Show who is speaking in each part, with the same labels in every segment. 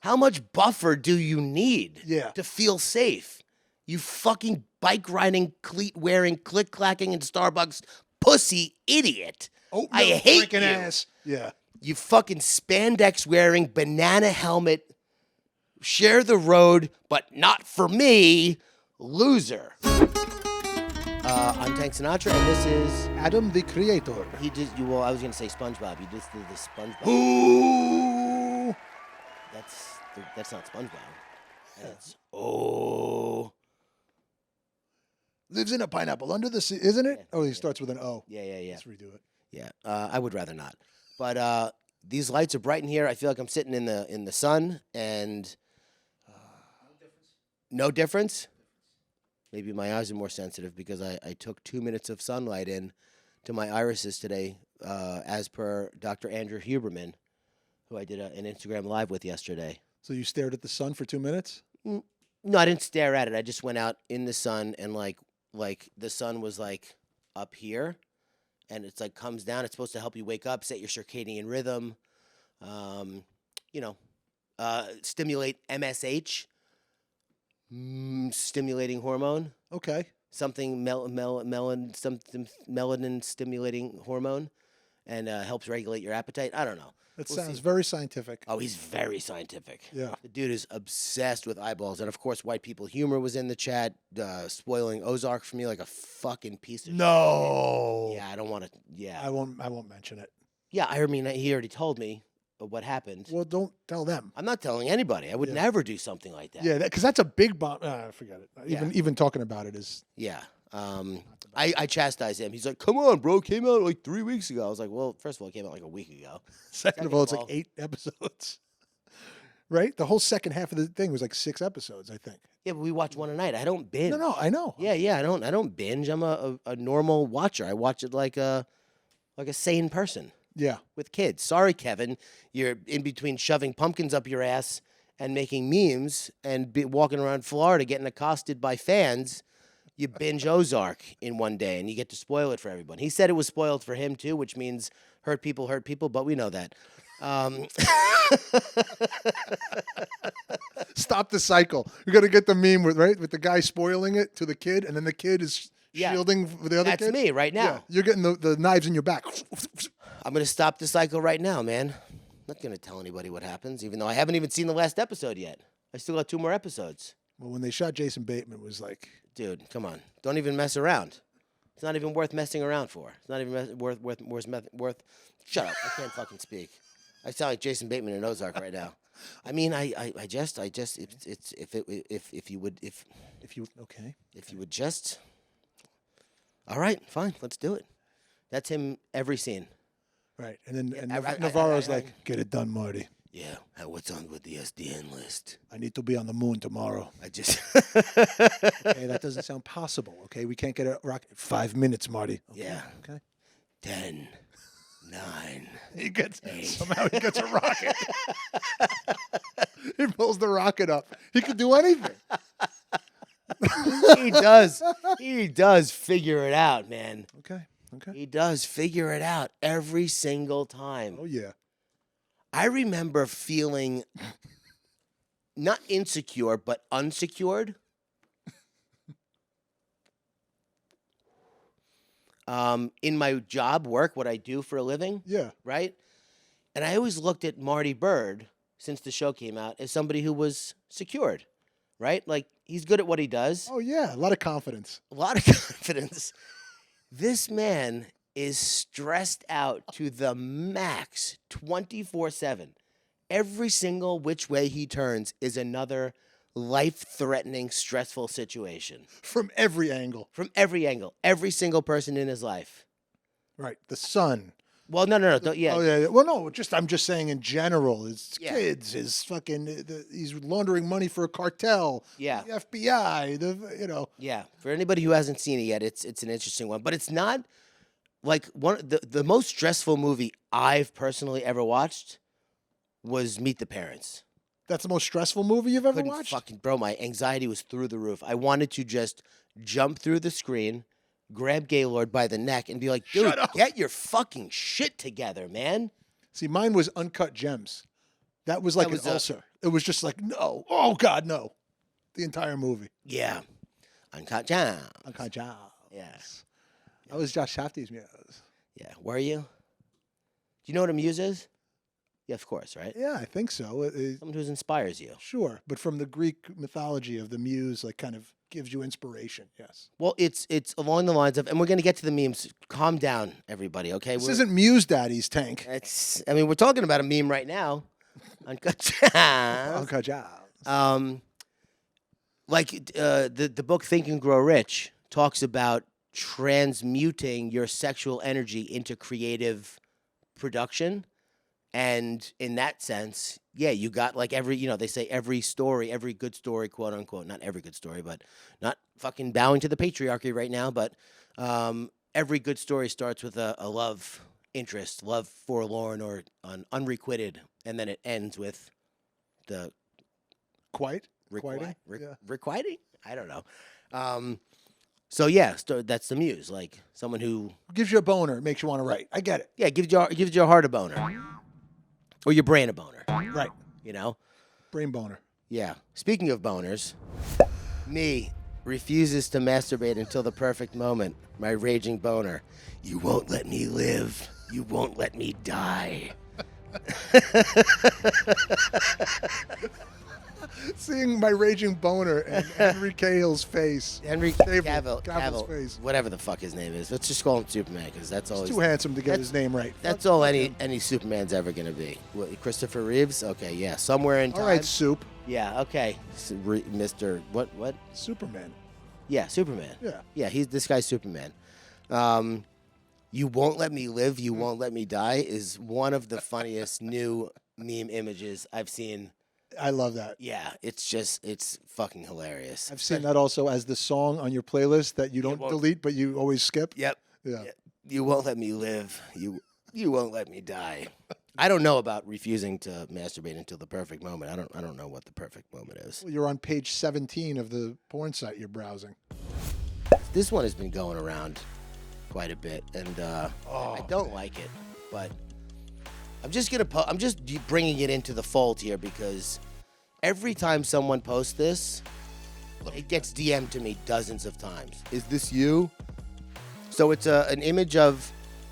Speaker 1: How much buffer do you need
Speaker 2: Yeah.
Speaker 1: to feel safe? You fucking bike riding, cleat wearing, click clacking in Starbucks pussy idiot.
Speaker 2: Oh,
Speaker 1: I hate
Speaker 2: freaking
Speaker 1: you.
Speaker 2: ass. Yeah.
Speaker 1: You fucking spandex wearing, banana helmet, share the road, but not for me, loser. I'm Tank Sinatra, and this is
Speaker 2: Adam the Creator.
Speaker 1: Well, I was gonna say SpongeBob. You just did the SpongeBob.
Speaker 2: Ooh.
Speaker 1: That's not SpongeBob. That's
Speaker 2: Lives in a pineapple under the sea, isn't it?
Speaker 1: Yeah,
Speaker 2: He starts with an O.
Speaker 1: Yeah.
Speaker 2: Let's redo it.
Speaker 1: Yeah, I would rather not. But these lights are bright in here. I feel like I'm sitting in the sun, and no difference. Maybe my eyes are more sensitive because I took 2 minutes of sunlight in to my irises today, as per Dr. Andrew Huberman, who I did an Instagram live with yesterday.
Speaker 2: So you stared at the sun for 2 minutes?
Speaker 1: No, I didn't stare at it. I just went out in the sun, and like the sun was like up here. And it's like comes down. It's supposed to help you wake up, set your circadian rhythm, stimulate MSH, stimulating hormone,
Speaker 2: Okay.
Speaker 1: something something melanin stimulating hormone, and helps regulate your appetite. I don't know.
Speaker 2: That
Speaker 1: We'll
Speaker 2: sounds
Speaker 1: see.
Speaker 2: very scientific.
Speaker 1: Oh, he's very scientific.
Speaker 2: Yeah.
Speaker 1: The dude is obsessed with eyeballs. And, of course, White People Humor was in the chat, spoiling Ozark for me like a fucking piece of
Speaker 2: No.
Speaker 1: shit. Yeah, I don't want to. Yeah.
Speaker 2: I won't mention it.
Speaker 1: Yeah, I mean, he already told me what happened.
Speaker 2: Well, don't tell them.
Speaker 1: I'm not telling anybody. I would
Speaker 2: Yeah.
Speaker 1: never do something like that.
Speaker 2: Yeah, because that's a big bomb. Forget it.
Speaker 1: Yeah.
Speaker 2: Even talking about it is.
Speaker 1: Yeah. I chastised him. He's like, come on, bro. It came out like 3 weeks ago. I was like, well, first of all, it came out like a week ago.
Speaker 2: Second of all, it's like 8 episodes. Right? The whole second half of the thing was like 6 episodes, I think.
Speaker 1: Yeah, but we watch one a night. I don't binge.
Speaker 2: No, I know.
Speaker 1: Yeah. I don't binge. I'm a normal watcher. I watch it like a sane person
Speaker 2: Yeah.
Speaker 1: with kids. Sorry, Kevin. You're in between shoving pumpkins up your ass and making memes and walking around Florida getting accosted by fans. You binge Ozark in one day, and you get to spoil it for everyone. He said it was spoiled for him, too, which means hurt people, but we know that.
Speaker 2: Stop the cycle. You're going to get the meme with the guy spoiling it to the kid, and then the kid is shielding the other kid.
Speaker 1: That's me right now.
Speaker 2: Yeah. You're getting the knives in your back.
Speaker 1: I'm going to stop the cycle right now, man. I'm not going to tell anybody what happens, even though I haven't even seen the last episode yet. I still got 2 more episodes.
Speaker 2: Well, when they shot Jason Bateman, it was like...
Speaker 1: Dude, come on. Don't even mess around. It's not even worth messing around for. It's not even worth... Shut up. I can't fucking speak. I sound like Jason Bateman in Ozark right now. I mean, I just, if you would just... All right, fine. Let's do it. That's him every scene.
Speaker 2: Right. And then Navarro's like, get it done, Marty.
Speaker 1: Yeah, what's on with the SDN list?
Speaker 2: I need to be on the moon tomorrow.
Speaker 1: Okay,
Speaker 2: that doesn't sound possible. Okay, we can't get a rocket. 5 minutes, Marty. Okay.
Speaker 1: Yeah.
Speaker 2: Okay.
Speaker 1: 10, 9.
Speaker 2: Somehow he gets a rocket. He pulls the rocket up. He could do anything.
Speaker 1: He does figure it out, man.
Speaker 2: Okay.
Speaker 1: He does figure it out every single time.
Speaker 2: Oh yeah.
Speaker 1: I remember feeling not insecure, but unsecured. In my job, work, what I do for a living.
Speaker 2: Yeah.
Speaker 1: Right? And I always looked at Marty Bird, since the show came out, as somebody who was secured. Right? Like, he's good at what he does.
Speaker 2: Oh yeah. A lot of confidence.
Speaker 1: This man is stressed out to the max 24/7. Every single which way he turns is another life-threatening, stressful situation.
Speaker 2: From every angle.
Speaker 1: Every single person in his life.
Speaker 2: Right. The sun.
Speaker 1: Well, no. Yeah.
Speaker 2: Oh yeah. Well, no. I'm just saying in general. His kids. His fucking. He's laundering money for a cartel.
Speaker 1: Yeah.
Speaker 2: The FBI.
Speaker 1: Yeah. For anybody who hasn't seen it yet, it's an interesting one, but it's not like the most stressful movie I've personally ever watched was Meet the Parents.
Speaker 2: That's the most stressful movie you've ever watched?
Speaker 1: Fucking, bro, my anxiety was through the roof. I wanted to just jump through the screen, grab Gaylord by the neck, and be like, dude, get your fucking shit together, man.
Speaker 2: See, mine was Uncut Gems. That was like
Speaker 1: That was
Speaker 2: an
Speaker 1: a-
Speaker 2: ulcer. It was just like, no. Oh, God, no. The entire movie.
Speaker 1: Yeah. Uncut Gems.
Speaker 2: Uncut Gems.
Speaker 1: Yeah.
Speaker 2: That was Josh Safdie's muse.
Speaker 1: Yeah. Were you? Do you know what a muse is? Yeah, of course, right?
Speaker 2: Yeah, I think so.
Speaker 1: Someone who inspires you.
Speaker 2: Sure, but from the Greek mythology of the muse, like kind of gives you inspiration. Yes.
Speaker 1: Well, it's along the lines of, and we're going to get to the memes. Calm down, everybody, okay?
Speaker 2: This isn't Muse Daddy's tank.
Speaker 1: I mean, we're talking about a meme right now. Uncut Gems.
Speaker 2: Uncut Gems.
Speaker 1: Like the book Think and Grow Rich talks about transmuting your sexual energy into creative production. And in that sense, yeah, you got like they say every story, every good story, quote unquote, not every good story, but not fucking bowing to the patriarchy right now, but every good story starts with a love interest, love forlorn or unrequited, and then it ends with the
Speaker 2: Requiting? Yeah.
Speaker 1: requiting? I don't know. So yeah, that's the muse, like someone who
Speaker 2: Gives you a boner, makes you want to write. I get it.
Speaker 1: yeah gives your heart a boner, or your brain a boner.
Speaker 2: Right.
Speaker 1: You know.
Speaker 2: Brain boner.
Speaker 1: Yeah. Speaking of boners, me refuses to masturbate until the perfect moment. My raging boner. You won't let me live. You won't let me die.
Speaker 2: Seeing my raging boner and Henry Cavill's face.
Speaker 1: Henry
Speaker 2: Cavill's
Speaker 1: Cavill,
Speaker 2: face.
Speaker 1: whatever the fuck his name is. Let's just call him Superman because that's all.
Speaker 2: He's too handsome to get his name right.
Speaker 1: That's all any Superman's ever gonna be. What, Christopher Reeves? Okay, yeah, somewhere in time.
Speaker 2: All right, Soup.
Speaker 1: Yeah, okay, Mr. What?
Speaker 2: Superman.
Speaker 1: Yeah, Superman.
Speaker 2: Yeah.
Speaker 1: Yeah, this guy's Superman. You won't let me live, you won't let me die is one of the funniest new meme images I've seen.
Speaker 2: I love that.
Speaker 1: Yeah, it's fucking hilarious.
Speaker 2: I've seen that also as the song on your playlist that you don't
Speaker 1: won't-
Speaker 2: delete, but you always skip.
Speaker 1: Yep.
Speaker 2: Yeah.
Speaker 1: You won't let me live. You won't let me die. I don't know about refusing to masturbate until the perfect moment. I don't know what the perfect moment is.
Speaker 2: Well, you're on page 17 of the porn site you're browsing.
Speaker 1: This one has been going around quite a bit, and I don't like it, but I'm just I'm just bringing it into the fold here because every time someone posts this, it gets DM'd to me dozens of times. Is this you? So it's an image of,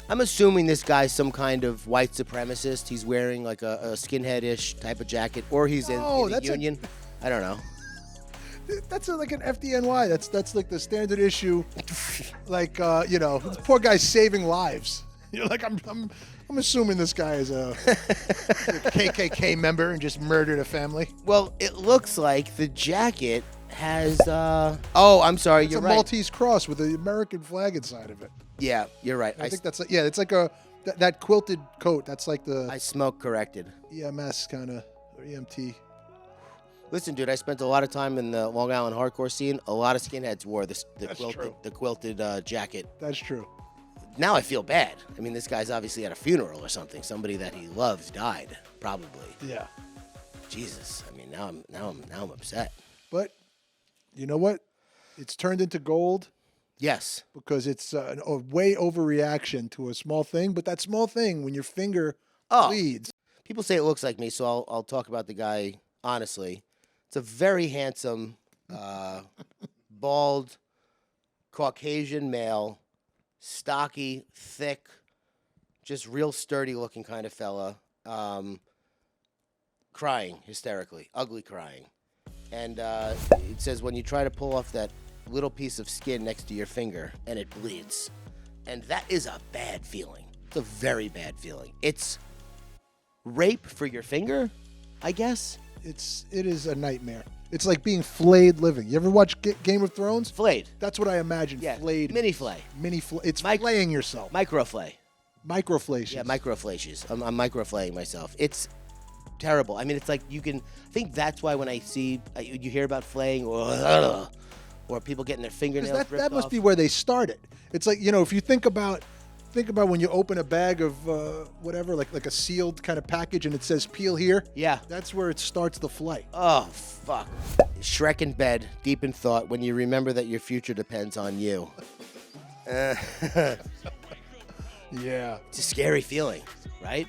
Speaker 1: I'm assuming this guy's some kind of white supremacist. He's wearing like a skinhead-ish type of jacket, or he's in the
Speaker 2: that's
Speaker 1: union. I don't know.
Speaker 2: That's like an FDNY. That's like the standard issue. Like this poor guy's saving lives. You're like, I'm assuming this guy is a KKK member and just murdered a family.
Speaker 1: Well, it looks like the jacket has. Oh, I'm sorry.
Speaker 2: It's
Speaker 1: You're
Speaker 2: a
Speaker 1: right.
Speaker 2: Maltese cross with the American flag inside of it.
Speaker 1: Yeah, you're right.
Speaker 2: I think that's like, it's like that quilted coat. That's like the
Speaker 1: I smoke corrected.
Speaker 2: EMS kind of, or EMT.
Speaker 1: Listen, dude, I spent a lot of time in the Long Island hardcore scene. A lot of skinheads wore the
Speaker 2: true.
Speaker 1: quilted jacket.
Speaker 2: That's true.
Speaker 1: Now I feel bad. I mean, this guy's obviously at a funeral or something. Somebody that he loves died, probably.
Speaker 2: Yeah.
Speaker 1: Jesus. I mean, now I'm upset.
Speaker 2: But you know what? It's turned into gold
Speaker 1: Yes.
Speaker 2: because it's a way overreaction to a small thing. But that small thing, when your finger bleeds,
Speaker 1: People say it looks like me, so I'll talk about the guy honestly. It's a very handsome, bald, Caucasian male, stocky, thick, just real sturdy looking kind of fella, crying hysterically, ugly crying. And it says when you try to pull off that little piece of skin next to your finger and it bleeds. And that is a bad feeling. It's a very bad feeling. It's rape for your finger, I guess.
Speaker 2: it is a nightmare. It's like being flayed living. You ever watch Game of Thrones?
Speaker 1: Flayed.
Speaker 2: That's what I imagine.
Speaker 1: Yeah.
Speaker 2: Flayed.
Speaker 1: Mini flay.
Speaker 2: It's flaying yourself.
Speaker 1: Microflay.
Speaker 2: Microflations.
Speaker 1: Yeah, microflations. I'm microflaying myself. It's terrible. I mean, it's like you can. I think that's why when I see you hear about flaying or people getting their fingernails ripped
Speaker 2: that must
Speaker 1: off.
Speaker 2: be where they started. It's like, if you think about when you open a bag of whatever, like a sealed kind of package, and it says "peel here."
Speaker 1: Yeah.
Speaker 2: That's where it starts the flay.
Speaker 1: Oh fuck. Shrek in bed, deep in thought, when you remember that your future depends on you.
Speaker 2: Yeah.
Speaker 1: It's a scary feeling, right?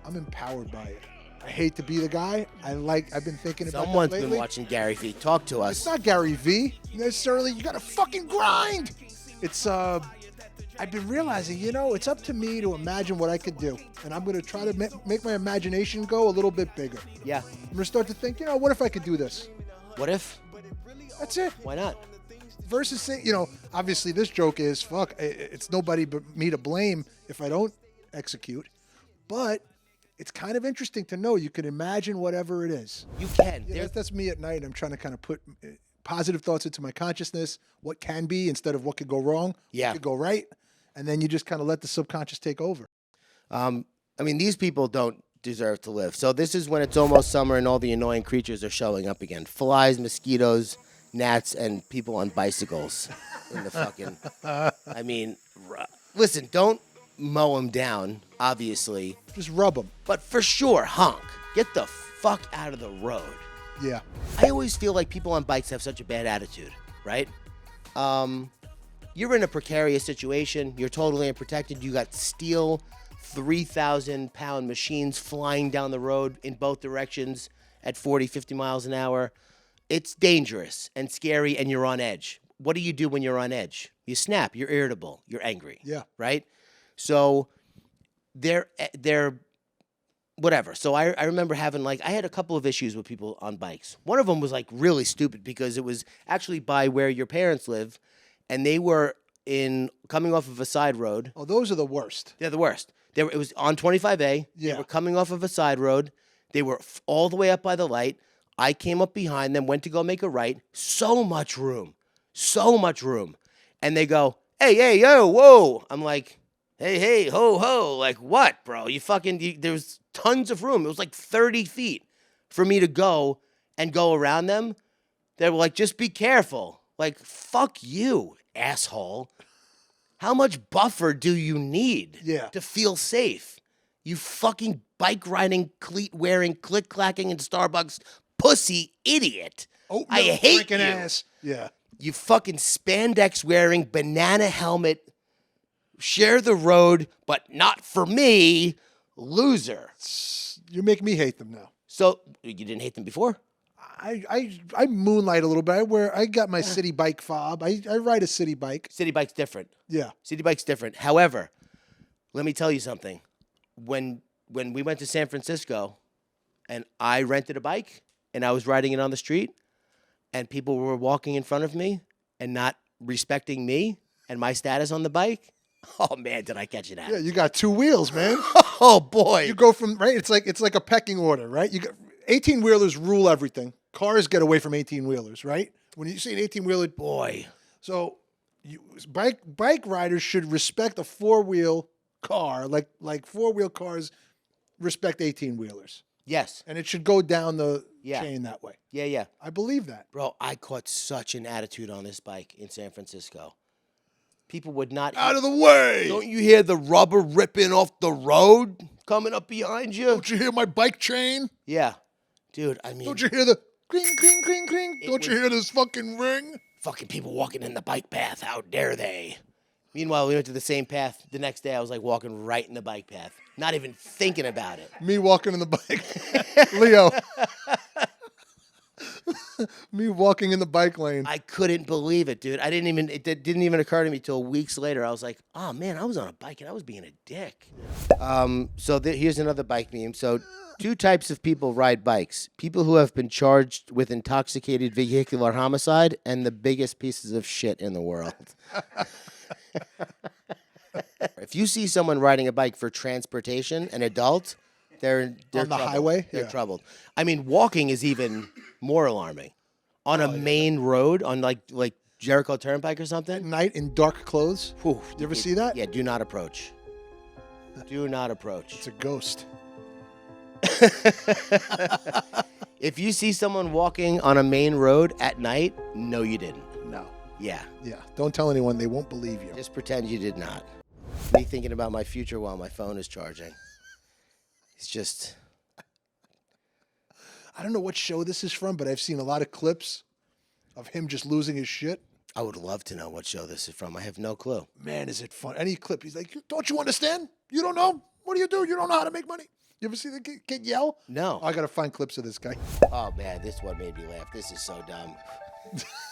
Speaker 2: I'm empowered by it. I hate to be the guy. I've been thinking about
Speaker 1: Someone's
Speaker 2: that lately.
Speaker 1: been watching Gary Vee. Talk to
Speaker 2: It's
Speaker 1: us.
Speaker 2: not Gary Vee necessarily. You got to fucking grind. It's I've been realizing, it's up to me to imagine what I could do, and I'm gonna try to make my imagination go a little bit bigger.
Speaker 1: Yeah.
Speaker 2: I'm gonna start to think, what if I could do this?
Speaker 1: What if?
Speaker 2: That's it.
Speaker 1: Why not?
Speaker 2: Versus saying, obviously this joke is, fuck, it's nobody but me to blame if I don't execute, but it's kind of interesting to know you can imagine whatever it is.
Speaker 1: You can.
Speaker 2: That's me at night. I'm trying to kind of put positive thoughts into my consciousness, what can be instead of what could go wrong, what could go right, and then you just kind of let the subconscious take over.
Speaker 1: These people don't deserve to live. So this is when it's almost summer and all the annoying creatures are showing up again. Flies, mosquitoes, gnats, and people on bicycles in the fucking... listen, don't mow them down, obviously.
Speaker 2: Just rub them.
Speaker 1: But for sure, honk. Get the fuck out of the road.
Speaker 2: Yeah.
Speaker 1: I always feel like people on bikes have such a bad attitude, right? You're in a precarious situation. You're totally unprotected. You got steel 3,000-pound machines flying down the road in both directions at 40, 50 miles an hour. It's dangerous and scary, and you're on edge. What do you do when you're on edge? You snap. You're irritable. You're angry.
Speaker 2: Yeah.
Speaker 1: Right? So they're whatever. So I remember having, I had a couple of issues with people on bikes. One of them was, really stupid because it was actually by where your parents live, and they were coming off of a side road.
Speaker 2: Oh, those are the worst.
Speaker 1: They're the worst. It was on 25A.
Speaker 2: Yeah.
Speaker 1: They were coming off of a side road. They were all the way up by the light. I came up behind them, went to go make a right. So much room. So much room. And they go, hey, yo, whoa. I'm like, hey, ho, ho. Like, what, bro? There's tons of room. It was 30 feet for me to go around them. They were like, just be careful. Like, fuck you, asshole. How much buffer do you need to feel safe? You fucking bike riding, cleat wearing, click clacking in Starbucks pussy idiot.
Speaker 2: Oh,
Speaker 1: I hate you.
Speaker 2: Ass. Yeah.
Speaker 1: You fucking spandex wearing, banana helmet, share the road, but not for me, loser.
Speaker 2: You make me hate them now.
Speaker 1: So you didn't hate them before?
Speaker 2: I moonlight a little bit. I got my city bike fob. I ride a city bike.
Speaker 1: City bike's different.
Speaker 2: Yeah.
Speaker 1: City bike's different. However, let me tell you something. When we went to San Francisco and I rented a bike and I was riding it on the street and people were walking in front of me and not respecting me and my status on the bike, oh man, did I catch it out.
Speaker 2: Yeah, you got two wheels, man.
Speaker 1: Oh boy.
Speaker 2: You go from, right? It's like a pecking order, right? You got 18-wheelers rule everything. Cars get away from 18-wheelers, right? When you see an 18-wheeler,
Speaker 1: boy.
Speaker 2: So bike riders should respect a four-wheel car, like four-wheel cars respect 18-wheelers.
Speaker 1: Yes.
Speaker 2: And it should go down the chain that way.
Speaker 1: Yeah.
Speaker 2: I believe that.
Speaker 1: Bro, I caught such an attitude on this bike in San Francisco. People would not...
Speaker 2: Out of the way!
Speaker 1: Don't you hear the rubber ripping off the road coming up behind you?
Speaker 2: Don't you hear my bike chain?
Speaker 1: Yeah. Dude, I mean...
Speaker 2: Don't you hear the cring, cring, cring, cring? Don't you hear this fucking ring?
Speaker 1: Fucking people walking in the bike path. How dare they? Meanwhile, we went to the same path. The next day, I was walking right in the bike path. Not even thinking about it.
Speaker 2: Me walking in the bike. Leo. Me walking in the bike lane.
Speaker 1: I couldn't believe it, dude. It didn't even occur to me till weeks later. I was like, oh man, I was on a bike and I was being a dick. Here's another bike meme. So 2 types of people ride bikes. People who have been charged with intoxicated vehicular homicide and the biggest pieces of shit in the world. If you see someone riding a bike for transportation, an adult, they're
Speaker 2: on the highway.
Speaker 1: They're troubled. I mean, walking is even more alarming. On a main road, on like Jericho Turnpike or something.
Speaker 2: At night in dark clothes.
Speaker 1: Whew,
Speaker 2: you ever see that?
Speaker 1: Yeah. Do not approach. Do not approach.
Speaker 2: It's a ghost.
Speaker 1: If you see someone walking on a main road at night, no, you didn't.
Speaker 2: No.
Speaker 1: Yeah.
Speaker 2: Yeah. Don't tell anyone. They won't believe you.
Speaker 1: Just pretend you did not. Me thinking about my future while my phone is charging. It's just...
Speaker 2: I don't know what show this is from, but I've seen a lot of clips of him just losing his shit.
Speaker 1: I would love to know what show this is from. I have no clue.
Speaker 2: Man, is it fun. Any clip, he's like, don't you understand? You don't know? What do? You don't know how to make money? You ever see the kid yell?
Speaker 1: No.
Speaker 2: Oh, I gotta find clips of this guy.
Speaker 1: Oh man, this one made me laugh. This is so dumb.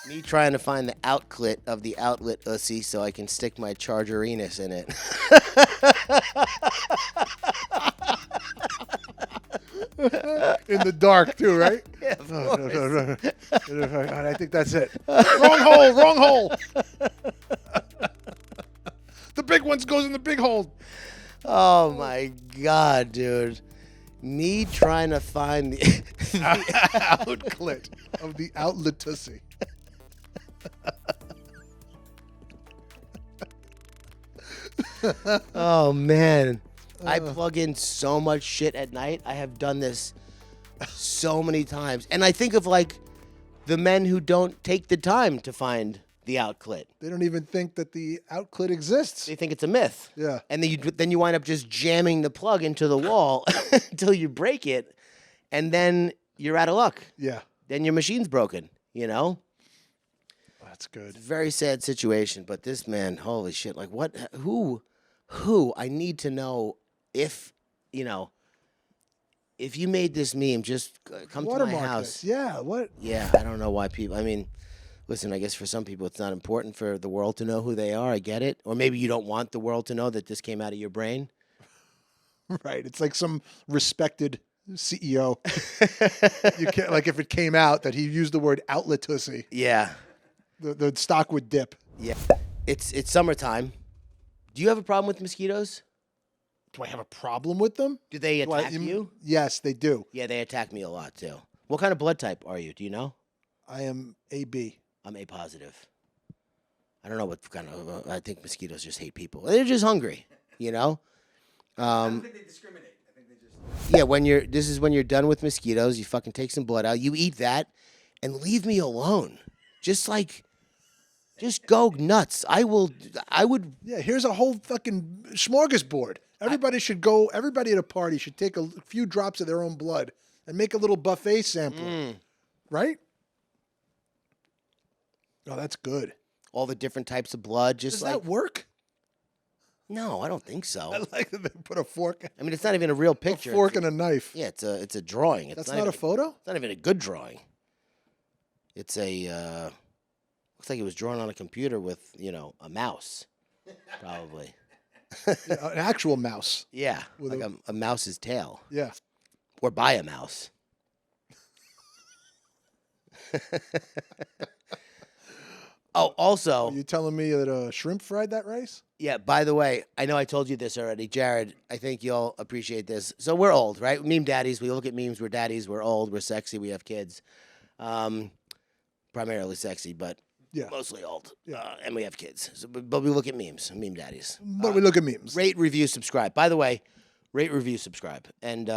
Speaker 1: Me trying to find the outclit of the outlet ussy so I can stick my chargerinus in it.
Speaker 2: In the dark too, right?
Speaker 1: Yeah, of
Speaker 2: No,
Speaker 1: course.
Speaker 2: no. I think that's it. Wrong hole. Wrong hole. The big ones goes in the big hole.
Speaker 1: Oh my god, dude. Me trying to find the
Speaker 2: Outclit of the outlet tussy.
Speaker 1: Oh man. I plug in so much shit at night. I have done this so many times. And I think of like the men who don't take the time to find the outclit.
Speaker 2: They don't even think that the outclit exists.
Speaker 1: They think it's a myth.
Speaker 2: Yeah.
Speaker 1: And then you wind up just jamming the plug into the wall until you break it, and then you're out of luck.
Speaker 2: Yeah.
Speaker 1: Then your machine's broken, you know?
Speaker 2: That's good.
Speaker 1: Very sad situation, but this man, holy shit, like what who I need to know if, you know, if you made this meme, just come to my
Speaker 2: Watermark
Speaker 1: house.
Speaker 2: this. Yeah. What?
Speaker 1: Yeah, I don't know why people, I mean, listen, I guess for some people it's not important for the world to know who they are. I get it. Or maybe you don't want the world to know that this came out of your brain.
Speaker 2: Right. It's like some respected CEO. You can't, like, if it came out that he used the word outlet tussy,
Speaker 1: Yeah.
Speaker 2: the stock would dip.
Speaker 1: Yeah. It's summertime. Do you have a problem with mosquitoes?
Speaker 2: Do I have a problem with them?
Speaker 1: Do they
Speaker 2: Do I-
Speaker 1: attack you?
Speaker 2: Yes, they do.
Speaker 1: Yeah, they attack me a lot too. What kind of blood type are you? Do you know?
Speaker 2: I am AB.
Speaker 1: I'm A positive. I don't know what kind of. I think mosquitoes just hate people. They're just hungry, you know.
Speaker 3: I don't think they discriminate. I think they just.
Speaker 1: Yeah, this is when you're done with mosquitoes, you fucking take some blood out. You eat that, and leave me alone. Just go nuts. I would.
Speaker 2: Yeah, here's a whole fucking smorgasbord. Everybody should go. Everybody at a party should take a few drops of their own blood and make a little buffet sample. Right? Oh, that's good.
Speaker 1: All the different types of blood. Just
Speaker 2: Does
Speaker 1: like
Speaker 2: that work?
Speaker 1: no, I don't think so.
Speaker 2: I like that they put a fork,
Speaker 1: I mean, it's not even a real
Speaker 2: a
Speaker 1: picture.
Speaker 2: fork and a knife.
Speaker 1: Yeah, it's a drawing. It's
Speaker 2: That's
Speaker 1: not
Speaker 2: not a
Speaker 1: even,
Speaker 2: photo?
Speaker 1: It's not even a good drawing. It's a looks like it was drawn on a computer with, you know, a mouse, probably.
Speaker 2: Yeah, an actual mouse.
Speaker 1: Yeah,
Speaker 2: With
Speaker 1: like a mouse's tail,
Speaker 2: Yeah.
Speaker 1: or by a mouse. Oh, also,
Speaker 2: Are you telling me that shrimp fried that rice?
Speaker 1: yeah, by the way, I know I told you this already. Jared, I think you'll appreciate this. So we're old, right? Meme daddies. We look at memes. We're daddies. We're old. We're sexy. We have kids. Primarily sexy, but
Speaker 2: Yeah.
Speaker 1: mostly old.
Speaker 2: Yeah.
Speaker 1: And we have kids. So, but we look at memes. Meme daddies.
Speaker 2: But we look at memes.
Speaker 1: Rate, review, subscribe. By the way, rate, review, subscribe. And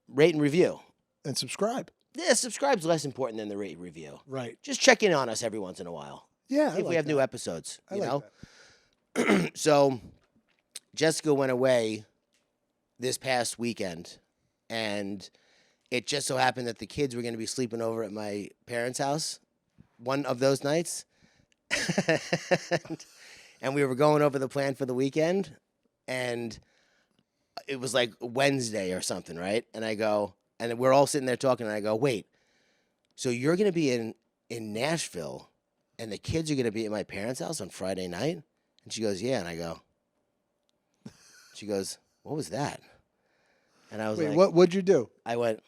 Speaker 1: rate and review.
Speaker 2: And subscribe.
Speaker 1: Yeah, subscribe's less important than the rate and review.
Speaker 2: Right.
Speaker 1: Just check in on us every once in a while.
Speaker 2: Yeah.
Speaker 1: See if we have new episodes.
Speaker 2: I
Speaker 1: You
Speaker 2: like
Speaker 1: know?
Speaker 2: that.
Speaker 1: So Jessica went away this past weekend, and it just so happened that the kids were going to be sleeping over at my parents' house one of those nights. And we were going over the plan for the weekend, and it was like Wednesday or something, right? And I go, and we're all sitting there talking, and I go, wait, so you're going to be in Nashville, and the kids are going to be at my parents' house on Friday night? And she goes, yeah. And I go, she goes, what was that? And I was
Speaker 2: Wait,
Speaker 1: like,
Speaker 2: what'd you do?
Speaker 1: I went,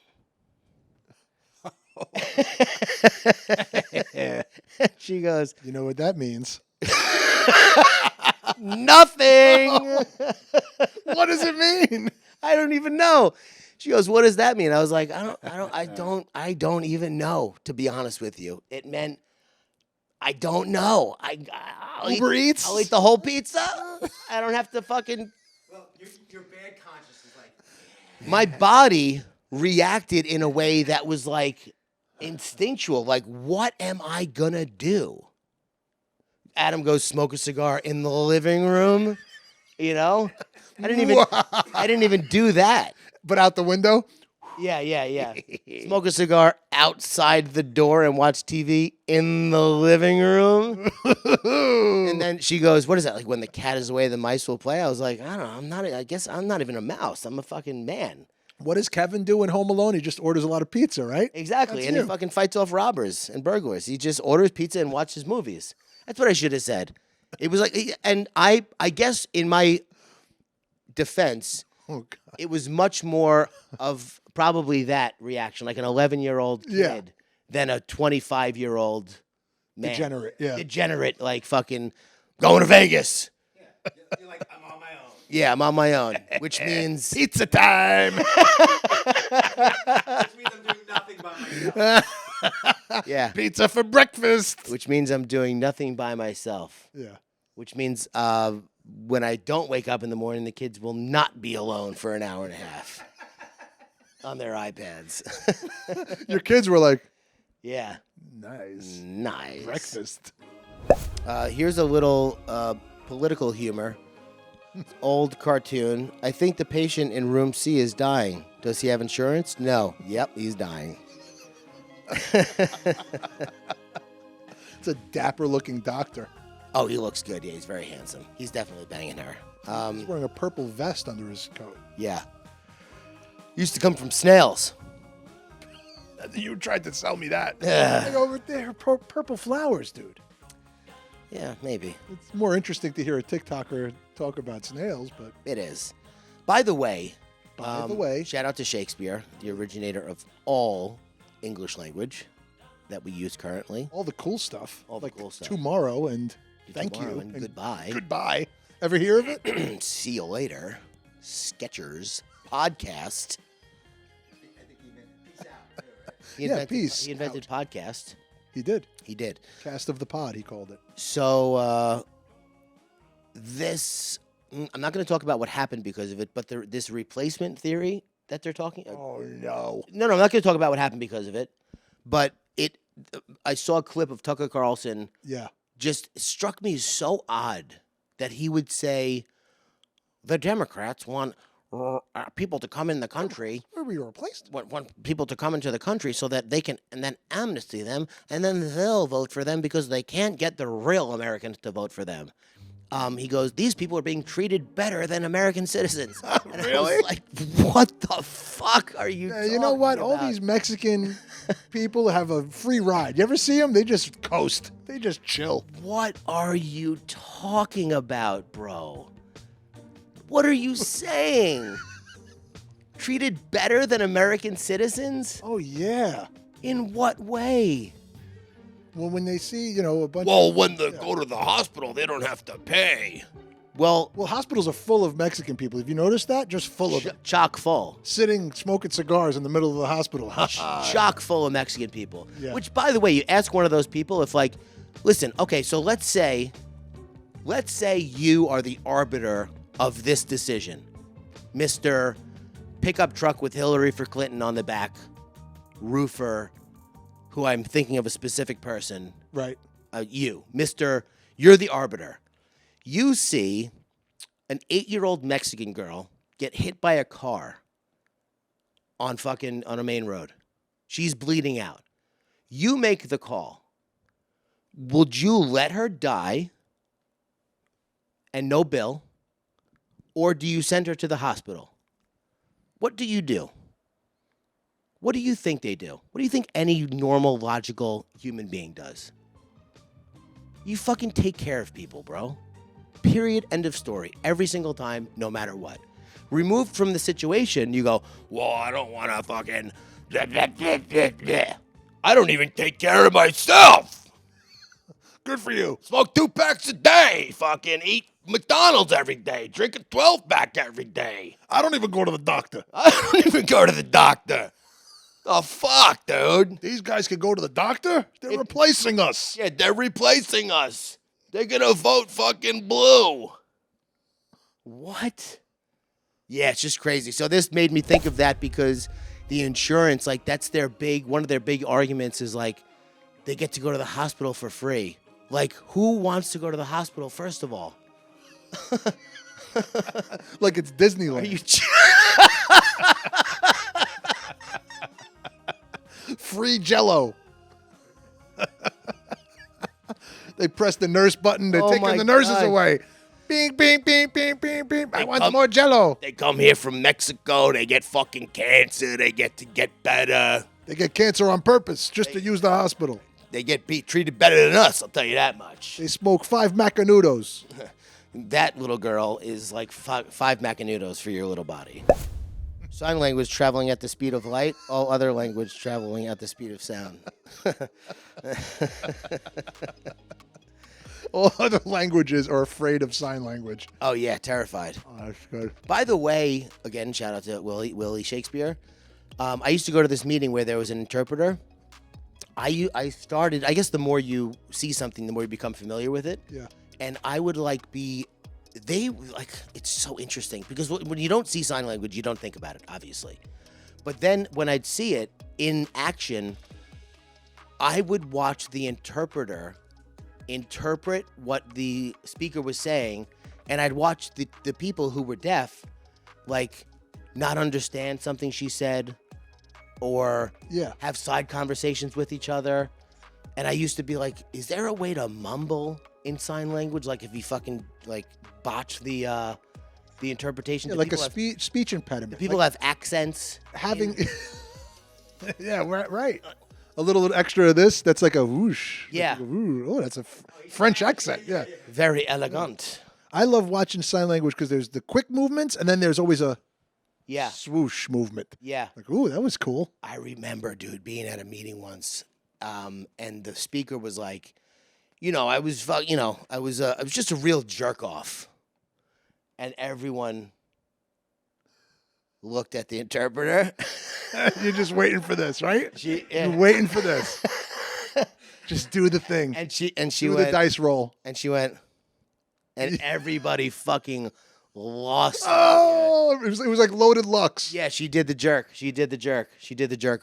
Speaker 1: she goes,
Speaker 2: You know what that means.
Speaker 1: nothing.
Speaker 2: What does it mean?
Speaker 1: I don't even know. She goes, what does that mean? I was like, I don't even know, to be honest with you. It meant, I don't know. I'll
Speaker 2: Uber Eats?
Speaker 1: I'll eat the whole pizza. I don't have to fucking.
Speaker 3: Well, your bad conscience is like.
Speaker 1: My body reacted in a way that was like instinctual. Like, what am I gonna do? Adam goes smoke a cigar in the living room. You know, I didn't even do that.
Speaker 2: But out the window?
Speaker 1: Yeah. Smoke a cigar outside the door and watch TV in the living room. And then she goes, what is that? Like when the cat is away, the mice will play? I was like, I don't know. I guess I'm not even a mouse. I'm a fucking man.
Speaker 2: What does Kevin do in Home Alone? He just orders a lot of pizza, right?
Speaker 1: Exactly.
Speaker 2: That's
Speaker 1: And
Speaker 2: you.
Speaker 1: he fucking fights off robbers and burglars. He just orders pizza and watches movies. That's what I should have said. It was like, and I guess in my defense,
Speaker 2: Oh, God.
Speaker 1: it was much more of probably that reaction, like an 11-year-old kid,
Speaker 2: Yeah.
Speaker 1: than a 25-year-old man.
Speaker 2: Degenerate, yeah.
Speaker 1: Degenerate, like fucking going to Vegas.
Speaker 3: You're like, I'm on my own.
Speaker 1: Yeah, I'm on my own, which means
Speaker 2: Pizza time.
Speaker 3: Which means I'm doing nothing by myself.
Speaker 1: yeah,
Speaker 2: Pizza for breakfast.
Speaker 1: which means I'm doing nothing by myself.
Speaker 2: Yeah.
Speaker 1: Which means when I don't wake up in the morning, the kids will not be alone for an hour and a half on their iPads.
Speaker 2: Your kids were like,
Speaker 1: yeah,
Speaker 2: nice.
Speaker 1: nice.
Speaker 2: Breakfast.
Speaker 1: Here's a little political humor. Old cartoon. I think the patient in room C is dying. Does he have insurance? No. Yep, he's dying.
Speaker 2: It's a dapper-looking doctor.
Speaker 1: Oh, he looks good. Yeah, he's very handsome. He's definitely banging her.
Speaker 2: He's wearing a purple vest under his coat.
Speaker 1: Yeah. Used to come from snails.
Speaker 2: You tried to sell me that.
Speaker 1: Ugh.
Speaker 2: Like over there, purple flowers, dude.
Speaker 1: Yeah, maybe.
Speaker 2: It's more interesting to hear a TikToker talk about snails, but
Speaker 1: It is. By the way, shout out to Shakespeare, the originator of all English language that we use currently.
Speaker 2: all the cool stuff.
Speaker 1: All the
Speaker 2: like
Speaker 1: cool stuff.
Speaker 2: Tomorrow and thank
Speaker 1: Tomorrow
Speaker 2: you.
Speaker 1: and goodbye.
Speaker 2: Goodbye. Ever hear of it?
Speaker 1: See you later. Sketchers podcast.
Speaker 3: I think he meant peace out, too, right?
Speaker 1: He
Speaker 2: Yeah,
Speaker 1: invented,
Speaker 2: peace
Speaker 1: He invented podcast.
Speaker 2: He did.
Speaker 1: He did.
Speaker 2: Cast of the pod, he called it.
Speaker 1: So I'm not going to talk about what happened because of it, but this replacement theory that they're talking.
Speaker 2: Oh, no.
Speaker 1: No, I'm not going to talk about what happened because of it. But I saw a clip of Tucker Carlson.
Speaker 2: Yeah.
Speaker 1: Just struck me as so odd that he would say the Democrats want people to come in the country.
Speaker 2: Where were you replaced?
Speaker 1: Want people to come into the country so that they can and then amnesty them and then they'll vote for them because they can't get the real Americans to vote for them. He goes, these people are being treated better than American citizens. And I
Speaker 2: Really?
Speaker 1: was like, what the fuck are you
Speaker 2: You know what?
Speaker 1: talking
Speaker 2: All
Speaker 1: about?
Speaker 2: these Mexican people have a free ride. You ever see them? They just coast. They just chill.
Speaker 1: What are you talking about, bro? What are you saying? Treated better than American citizens?
Speaker 2: Oh, yeah.
Speaker 1: In what way?
Speaker 2: Well, when they see, a bunch
Speaker 1: when they go to the hospital, they don't have to pay. Well,
Speaker 2: Well, hospitals are full of Mexican people. Have you noticed that? Just full of them.
Speaker 1: chock full.
Speaker 2: Sitting, smoking cigars in the middle of the hospital.
Speaker 1: Chock full of Mexican people.
Speaker 2: Yeah.
Speaker 1: Which, by the way, you ask one of those people if, like, listen, okay, so let's say you are the arbiter of this decision. Mr. Pickup truck with Hillary for Clinton on the back, roofer, who I'm thinking of a specific person,
Speaker 2: Right.
Speaker 1: you're the arbiter. You see an 8-year-old Mexican girl get hit by a car on a main road. She's bleeding out. You make the call. Would you let her die and no bill, or do you send her to the hospital? What do you do? What do you think they do? What do you think any normal, logical human being does? You fucking take care of people, bro. Period. End of story. Every single time, no matter what. Removed from the situation, you go, well, I don't want to fucking... I don't even take care of myself.
Speaker 2: Good for you.
Speaker 1: Smoke 2 packs a day. Fucking eat McDonald's every day. Drink a 12-pack every day.
Speaker 2: I don't even go to the doctor.
Speaker 1: I don't even go to the doctor. The fuck, dude?
Speaker 2: These guys can go to the doctor? They're replacing us.
Speaker 1: Yeah, they're replacing us. They're gonna vote fucking blue. What? Yeah, it's just crazy. So this made me think of that because the insurance, like, that's one of their big arguments is, like, they get to go to the hospital for free. Like, who wants to go to the hospital, first of all?
Speaker 2: Like it's Disneyland.
Speaker 1: Are you...
Speaker 2: Free Jello. They press the nurse button. They're
Speaker 1: Oh
Speaker 2: taking
Speaker 1: my
Speaker 2: the nurses
Speaker 1: God.
Speaker 2: away. Bing, bing, bing, bing, bing, bing. I want
Speaker 1: come-
Speaker 2: more Jello.
Speaker 1: They come here from Mexico. They get fucking cancer. They get to get better.
Speaker 2: They get cancer on purpose just to use the hospital.
Speaker 1: They get treated better than us. I'll tell you that much.
Speaker 2: They smoke 5 Macanudos.
Speaker 1: That little girl is like five Macanudos for your little body. Sign language traveling at the speed of light. All other language traveling at the speed of sound.
Speaker 2: All other languages are afraid of sign language.
Speaker 1: Oh yeah, terrified.
Speaker 2: Oh, that's good.
Speaker 1: By the way, again, shout out to Willie Shakespeare. I used to go to this meeting where there was an interpreter. I started. I guess the more you see something, the more you become familiar with it.
Speaker 2: Yeah.
Speaker 1: And I would it's so interesting because when you don't see sign language, you don't think about it, obviously. But then when I'd see it in action, I would watch the interpreter interpret what the speaker was saying, and I'd watch the people who were deaf, like, not understand something she said or have side conversations with each other. And I used to be like, is there a way to mumble in sign language? Like if you fucking like botch the interpretation.
Speaker 2: Yeah, like a speech impediment.
Speaker 1: People have accents.
Speaker 2: Having, yeah, right. A little extra of this, that's like a whoosh.
Speaker 1: Yeah.
Speaker 2: Oh, that's a French accent. Yeah.
Speaker 1: Very elegant.
Speaker 2: I love watching sign language because there's the quick movements and then there's always a swoosh movement.
Speaker 1: Yeah.
Speaker 2: Like, ooh, that was cool.
Speaker 1: I remember, dude, being at a meeting once, and the speaker was like, I was just a real jerk off, and everyone looked at the interpreter.
Speaker 2: You're just waiting for this, right?
Speaker 1: You're
Speaker 2: waiting for this. Just do the thing.
Speaker 1: And she
Speaker 2: do
Speaker 1: went,
Speaker 2: the dice roll.
Speaker 1: and she went, and everybody fucking lost.
Speaker 2: Oh, it was like loaded Lux.
Speaker 1: Yeah, she did the jerk. She did the jerk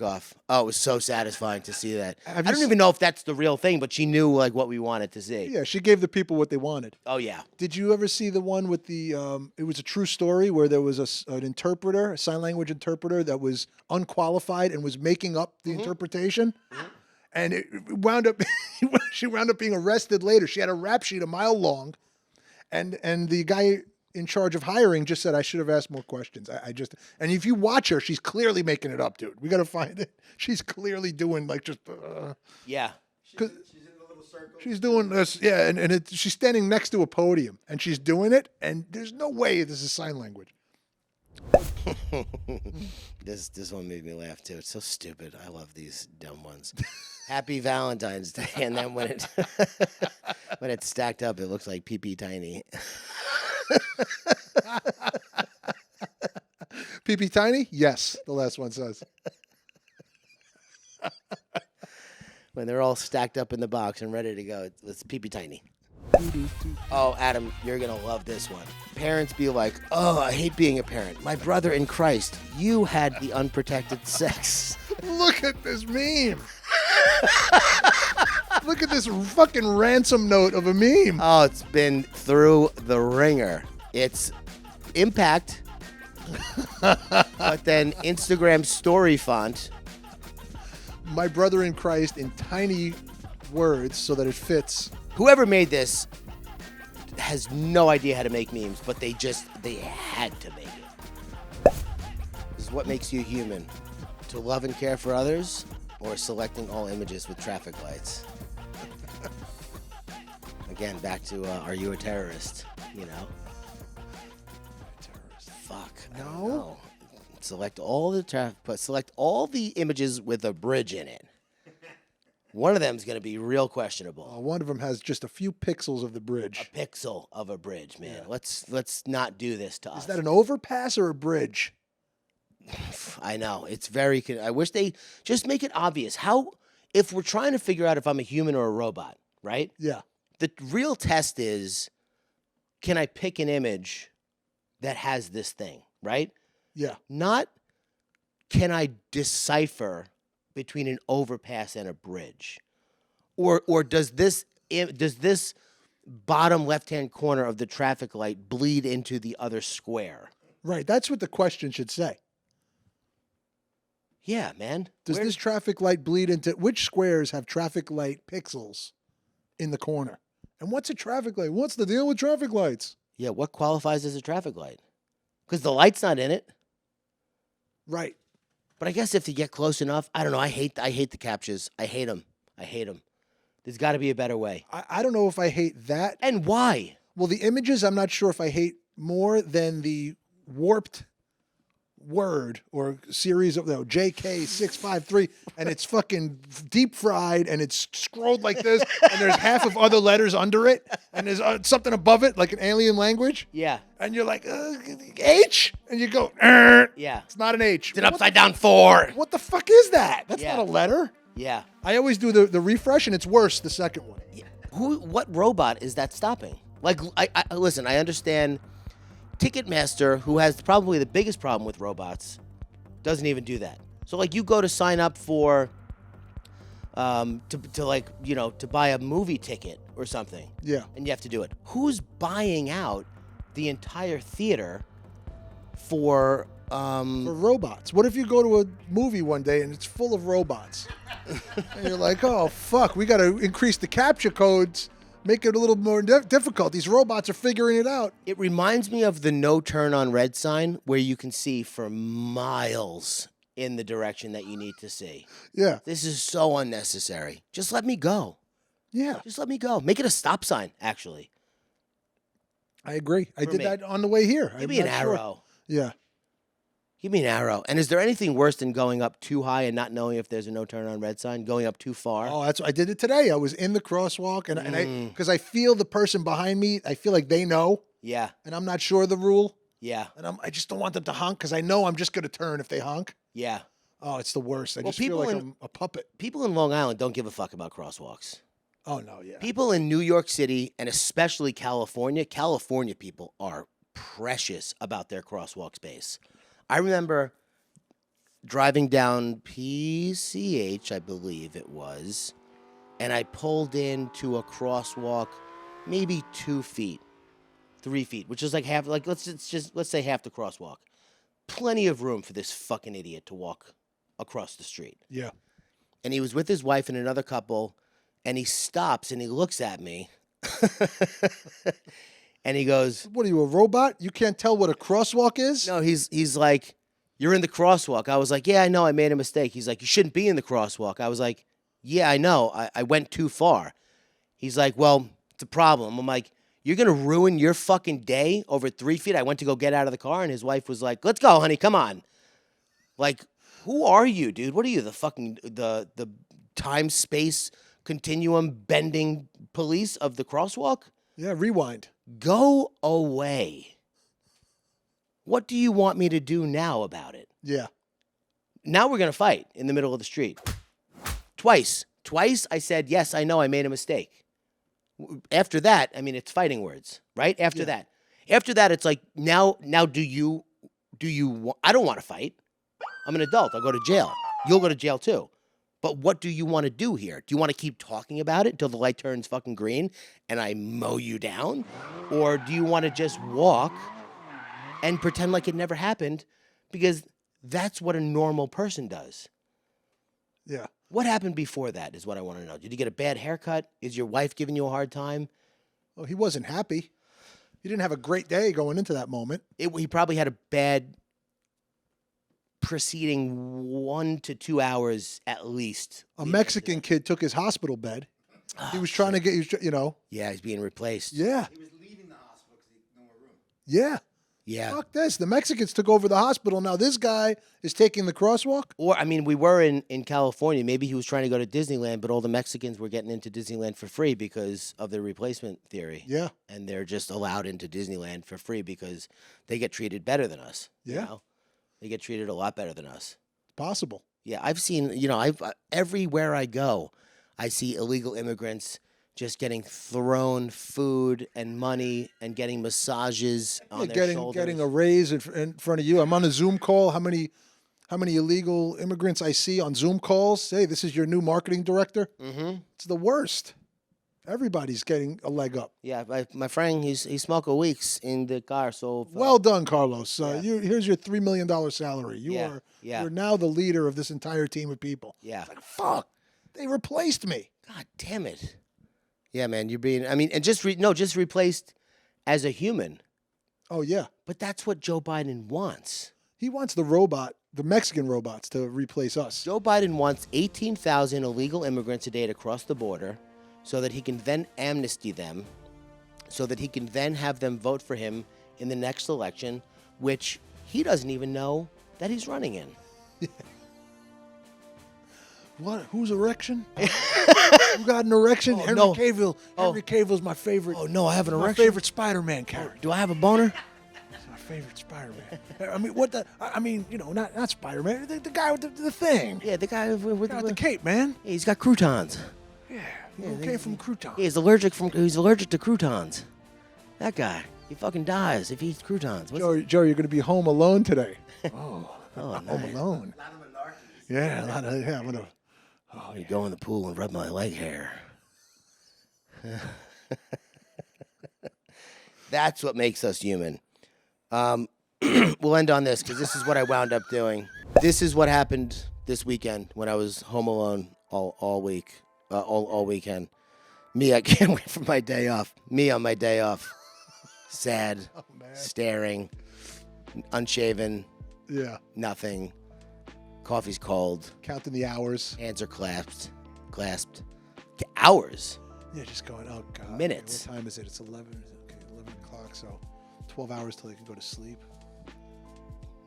Speaker 1: off. Oh, it was so satisfying to see that. I don't even know if that's the real thing, but she knew like what we wanted to see.
Speaker 2: Yeah, she gave the people what they wanted.
Speaker 1: Oh yeah.
Speaker 2: Did you ever see the one with the? It was a true story where there was an interpreter, a sign language interpreter that was unqualified and was making up the interpretation, and it wound up. She wound up being arrested later. She had a rap sheet a mile long, and the guy in charge of hiring just said, I should have asked more questions. And if you watch her, she's clearly making it up, dude. We got to find it. She's clearly doing like just,
Speaker 1: Yeah.
Speaker 3: She's in the little circle.
Speaker 2: she's doing this. Yeah. And she's standing next to a podium and she's doing it. And there's no way this is sign language.
Speaker 1: This one made me laugh too. It's so stupid. I love these dumb ones. Happy Valentine's Day. And then when it's stacked up, it looks like Peepy Tiny.
Speaker 2: Peepy Tiny? Yes, the last one says.
Speaker 1: When they're all stacked up in the box and ready to go, it's Peepy Tiny. Oh, Adam, you're going to love this one. Parents be like, oh, I hate being a parent. My brother in Christ, you had the unprotected sex.
Speaker 2: Look at this meme. Look at this fucking ransom note of a meme.
Speaker 1: Oh, it's been through the ringer. It's impact, but then Instagram story font.
Speaker 2: My brother in Christ in tiny words so that it fits.
Speaker 1: Whoever made this has no idea how to make memes, but they had to make it. This is what makes you human. To love and care for others, or selecting all images with traffic lights. Again, back to, are you a terrorist? Fuck. I don't know. Select all the images with a bridge in it. One of them is going to be real questionable.
Speaker 2: One of them has just a few pixels of the
Speaker 1: A
Speaker 2: bridge.
Speaker 1: pixel of a bridge, man. Let's not do this to us.
Speaker 2: Is that an overpass or a bridge?
Speaker 1: I know. It's very. I wish they just make it obvious. If we're trying to figure out if I'm a human or a robot, right?
Speaker 2: Yeah.
Speaker 1: The real test is, can I pick an image that has this thing, right?
Speaker 2: Yeah.
Speaker 1: Not, can I decipher between an overpass and a bridge, or does this bottom left-hand corner of the traffic light bleed into the other square?
Speaker 2: Right. That's what the question should say.
Speaker 1: Yeah, man.
Speaker 2: Does this traffic light bleed into which squares have traffic light pixels in the corner? And what's a traffic light? What's the deal with traffic lights?
Speaker 1: Yeah, what qualifies as a traffic light? Because the light's not in it.
Speaker 2: Right.
Speaker 1: But I guess if you get close enough, I don't know. I hate the captures. I hate them. I hate them. There's got to be a better way.
Speaker 2: I don't know if I hate that.
Speaker 1: And why?
Speaker 2: Well, the images, I'm not sure if I hate more than the warped word or series of JK653, and it's fucking deep fried and it's scrolled like this, and there's half of other letters under it, and there's something above it like an alien language,
Speaker 1: Yeah.
Speaker 2: and you're like H, and you go,
Speaker 1: Yeah.
Speaker 2: it's not an H.
Speaker 1: It's an upside down 4.
Speaker 2: What the fuck is that? That's
Speaker 1: Yeah.
Speaker 2: not a letter.
Speaker 1: Yeah.
Speaker 2: I always do the refresh, and it's worse the second one.
Speaker 1: What robot is that stopping? Like, I listen, I understand Ticketmaster, who has probably the biggest problem with robots, doesn't even do that. So, like, you go to sign up for, to buy a movie ticket or something.
Speaker 2: Yeah.
Speaker 1: And you have to do it. Who's buying out the entire theater for
Speaker 2: For robots. What if you go to a movie one day and it's full of robots? And you're like, oh, fuck, we got to increase the capture codes, make it a little more difficult. These robots are figuring it out.
Speaker 1: It reminds me of the no turn on red sign where you can see for miles in the direction that you need to see.
Speaker 2: Yeah.
Speaker 1: This is so unnecessary. Just let me go.
Speaker 2: Yeah.
Speaker 1: Just let me go. Make it a stop sign, actually.
Speaker 2: I agree. I did
Speaker 1: me.
Speaker 2: that on the way here.
Speaker 1: Give me an arrow.
Speaker 2: Yeah.
Speaker 1: Give me an arrow. And is there anything worse than going up too high and not knowing if there's a no turn on red sign? Going up too far?
Speaker 2: Oh, I did it today. I was in the crosswalk, and because I feel the person behind me, I feel like they know,
Speaker 1: Yeah.
Speaker 2: and I'm not sure of the rule,
Speaker 1: Yeah.
Speaker 2: and I just don't want them to honk because I know I'm just going to turn if they honk.
Speaker 1: Yeah.
Speaker 2: Oh, it's the worst. I
Speaker 1: Well,
Speaker 2: just feel like
Speaker 1: people
Speaker 2: I'm a puppet.
Speaker 1: People in Long Island don't give a fuck about crosswalks.
Speaker 2: Oh, no, yeah.
Speaker 1: People in New York City and especially California people are precious about their crosswalk space. I remember driving down PCH, I believe it was, and I pulled into a crosswalk maybe 2 feet, 3 feet, which is like half, like let's say half the crosswalk. Plenty of room for this fucking idiot to walk across the street.
Speaker 2: Yeah.
Speaker 1: And he was with his wife and another couple, and he stops and he looks at me. And he goes,
Speaker 2: What are you, a robot? You can't tell what a crosswalk is?
Speaker 1: no, he's like, you're in the crosswalk. I was like, yeah, I know, I made a mistake. He's like, you shouldn't be in the crosswalk. I was like, yeah, I know, I went too far. He's like, well, it's a problem. I'm like, you're going to ruin your fucking day over 3 feet? I went to go get out of the car, and his wife was like, let's go, honey, come on. Like, who are you, dude? What are you, the fucking, the time-space continuum bending police of the crosswalk?
Speaker 2: Yeah, rewind.
Speaker 1: Go away. What do you want me to do now about it?
Speaker 2: Yeah.
Speaker 1: Now we're going to fight in the middle of the street. Twice I said, yes, I know I made a mistake. After that, I mean, it's fighting words, right? After that, it's like, now do you, I don't want to fight. I'm an adult. I'll go to jail. You'll go to jail too. But what do you want to do here? Do you want to keep talking about it until the light turns fucking green and I mow you down? Or do you want to just walk and pretend like it never happened? Because that's what a normal person does.
Speaker 2: Yeah.
Speaker 1: What happened before that is what I want to know. Did you get a bad haircut? Is your wife giving you a hard time?
Speaker 2: Well, he wasn't happy. He didn't have a great day going into that moment.
Speaker 1: He probably had a bad preceding 1 to 2 hours at least.
Speaker 2: A Mexican kid took his hospital bed. He was trying to get you.
Speaker 1: Yeah, he's being replaced.
Speaker 2: Yeah.
Speaker 3: He was leaving the hospital because he had no more room.
Speaker 2: Yeah.
Speaker 1: Yeah.
Speaker 2: Fuck this. The Mexicans took over the hospital. Now this guy is taking the crosswalk.
Speaker 1: Or, I mean, we were in California. Maybe he was trying to go to Disneyland, but all the Mexicans were getting into Disneyland for free because of the replacement theory.
Speaker 2: Yeah.
Speaker 1: And they're just allowed into Disneyland for free because they get treated better than us.
Speaker 2: Yeah.
Speaker 1: You know? They get treated a lot better than us.
Speaker 2: Possible.
Speaker 1: Yeah, I've seen, everywhere I go, I see illegal immigrants just getting thrown food and money and getting massages on their shoulders.
Speaker 2: Getting a raise in front of you. I'm on a Zoom call. How many illegal immigrants I see on Zoom calls? Hey, this is your new marketing director.
Speaker 1: Mm-hmm.
Speaker 2: It's the worst. Everybody's getting a leg up.
Speaker 1: Yeah, my friend, he smoked a weeks in the car. So
Speaker 2: Well done, Carlos.
Speaker 1: Yeah.
Speaker 2: Here's your $3 million salary. You're now the leader of this entire team of people.
Speaker 1: Yeah.
Speaker 2: It's like, fuck, they replaced me.
Speaker 1: God damn it. Yeah, man, you're being. I mean, and just replaced as a human.
Speaker 2: Oh yeah.
Speaker 1: But that's what Joe Biden wants.
Speaker 2: He wants the Mexican robots to replace us.
Speaker 1: Joe Biden wants 18,000 illegal immigrants a day to cross the border so that he can then amnesty them, so that he can then have them vote for him in the next election, which he doesn't even know that he's running in.
Speaker 2: What? Whose erection? Who got an erection?
Speaker 1: Oh,
Speaker 2: Henry
Speaker 1: no.
Speaker 2: Cavill.
Speaker 1: Oh.
Speaker 2: Henry Cavill's my favorite.
Speaker 1: Oh, no, I have an
Speaker 2: My
Speaker 1: erection.
Speaker 2: favorite Spider-Man character.
Speaker 1: Do I have a boner?
Speaker 2: He's my favorite Spider-Man. I mean, what the? I mean, you know, not Spider-Man. The guy with the thing.
Speaker 1: Yeah, the guy with
Speaker 2: Got the cape, man.
Speaker 1: Yeah, he's got croutons.
Speaker 2: Yeah. Who came from Crouton?
Speaker 1: Yeah, he's allergic to croutons. That guy, he fucking dies if he eats croutons.
Speaker 2: Joe, you're going to be home alone today. Oh,
Speaker 1: Oh,
Speaker 2: home
Speaker 1: nice.
Speaker 2: alone.
Speaker 3: A lot of monarchies.
Speaker 2: Yeah, I'm gonna.
Speaker 1: Oh, you go in the pool and rub my leg hair. That's what makes us human. We'll end on this because this is what I wound up doing. This is what happened this weekend when I was home alone all week, all weekend. Me, I can't wait for my day off. Me on my day off, sad, staring, unshaven,
Speaker 2: Yeah,
Speaker 1: nothing. Coffee's cold.
Speaker 2: counting the hours.
Speaker 1: Hands are clasped. Hours.
Speaker 2: Yeah, just going. Oh God.
Speaker 1: Minutes.
Speaker 2: What time is it? It's 11. Okay, 11 o'clock. So, 12 hours till I can go to sleep.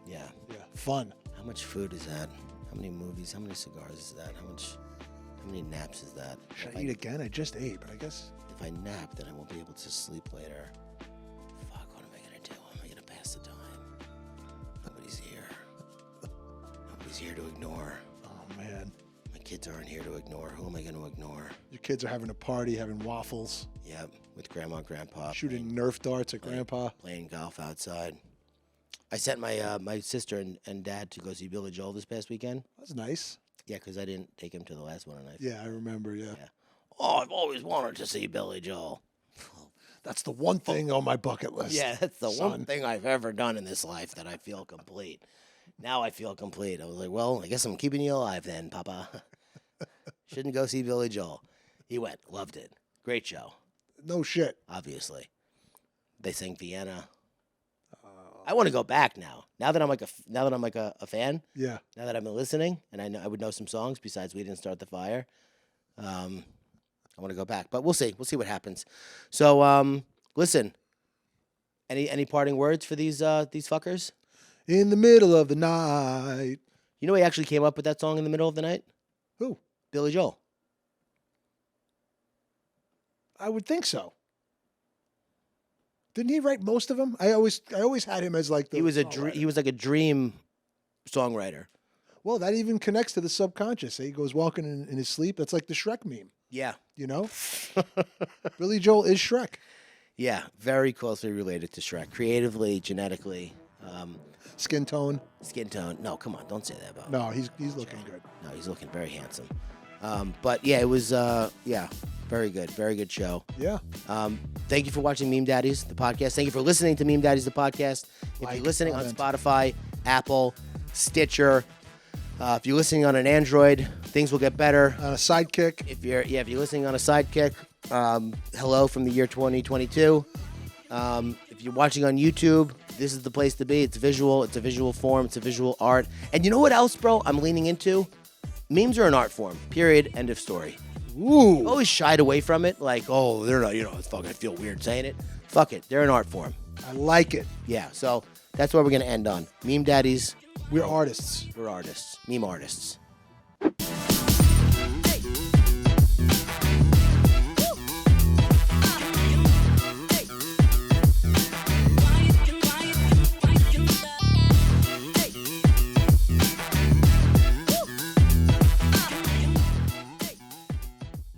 Speaker 1: Yeah.
Speaker 2: Yeah, fun.
Speaker 1: How much food is that? How many movies? How many cigars is that? How many naps is that?
Speaker 2: Should I eat again? I just ate, but I guess.
Speaker 1: If I nap, then I won't be able to sleep later. Fuck, what am I gonna do? How am I gonna pass the time? Nobody's here. Nobody's here to ignore.
Speaker 2: Oh man,
Speaker 1: My kids aren't here to ignore. Who am I gonna ignore?
Speaker 2: your kids are having a party, having waffles,
Speaker 1: Yep, with grandma and grandpa.
Speaker 2: shooting Nerf darts at Grandpa.
Speaker 1: Playing golf outside. I sent my my sister and dad to go see Billy Joel this past weekend.
Speaker 2: That's nice.
Speaker 1: Yeah, because I didn't take him to the last one, and I
Speaker 2: Yeah, I remember. Yeah,
Speaker 1: Oh, I've always wanted to see Billy Joel.
Speaker 2: that's the one thing on my bucket list.
Speaker 1: Yeah, that's the one
Speaker 2: son.
Speaker 1: thing I've ever done in this life that I feel complete. Now I feel complete. I was like, well, I guess I'm keeping you alive then, Papa. Shouldn't go see Billy Joel. He went, loved it. Great show,
Speaker 2: No shit.
Speaker 1: obviously. They sang Vienna. I want to go back now. Now that I'm like a fan.
Speaker 2: Yeah.
Speaker 1: Now that I've been listening, and I would know some songs besides "We Didn't Start the Fire." I want to go back, but we'll see. We'll see what happens. So, listen. Any parting words for these fuckers?
Speaker 2: In the middle of the night.
Speaker 1: You know, he actually came up with that song in the middle of the night.
Speaker 2: Who?
Speaker 1: Billy Joel.
Speaker 2: I would think so. Didn't he write most of them? I always had him as like the.
Speaker 1: He was
Speaker 2: songwriter.
Speaker 1: he was like a dream songwriter.
Speaker 2: Well, that even connects to the subconscious. He goes walking in his sleep. That's like the Shrek meme.
Speaker 1: Yeah,
Speaker 2: You know, Billy Joel is Shrek.
Speaker 1: yeah, very closely related to Shrek, creatively, genetically,
Speaker 2: Skin tone.
Speaker 1: skin tone. No, come on, don't say that about.
Speaker 2: No, he's looking good.
Speaker 1: No, he's looking very handsome. But yeah, it was very good show.
Speaker 2: Yeah.
Speaker 1: Thank you for watching Meme Daddies, the podcast. Thank you for listening to Meme Daddies, the podcast. If
Speaker 2: Like,
Speaker 1: you're listening
Speaker 2: comment.
Speaker 1: on Spotify, Apple, Stitcher, if you're listening on an Android, things will get better.
Speaker 2: On a sidekick.
Speaker 1: If you're listening on a Sidekick, hello from the year 2022. If you're watching on YouTube, this is the place to be. It's visual. It's a visual form. It's a visual art. And you know what else, bro? I'm leaning into memes are an art form. Period. End of story.
Speaker 2: Ooh.
Speaker 1: Always shied away from it. Like, oh, they're not. It's fucking. I feel weird saying it. Fuck it. They're an art form.
Speaker 2: I like it.
Speaker 1: Yeah. So that's where we're gonna end on. Meme Daddies.
Speaker 2: We're artists.
Speaker 1: We're artists. Meme artists.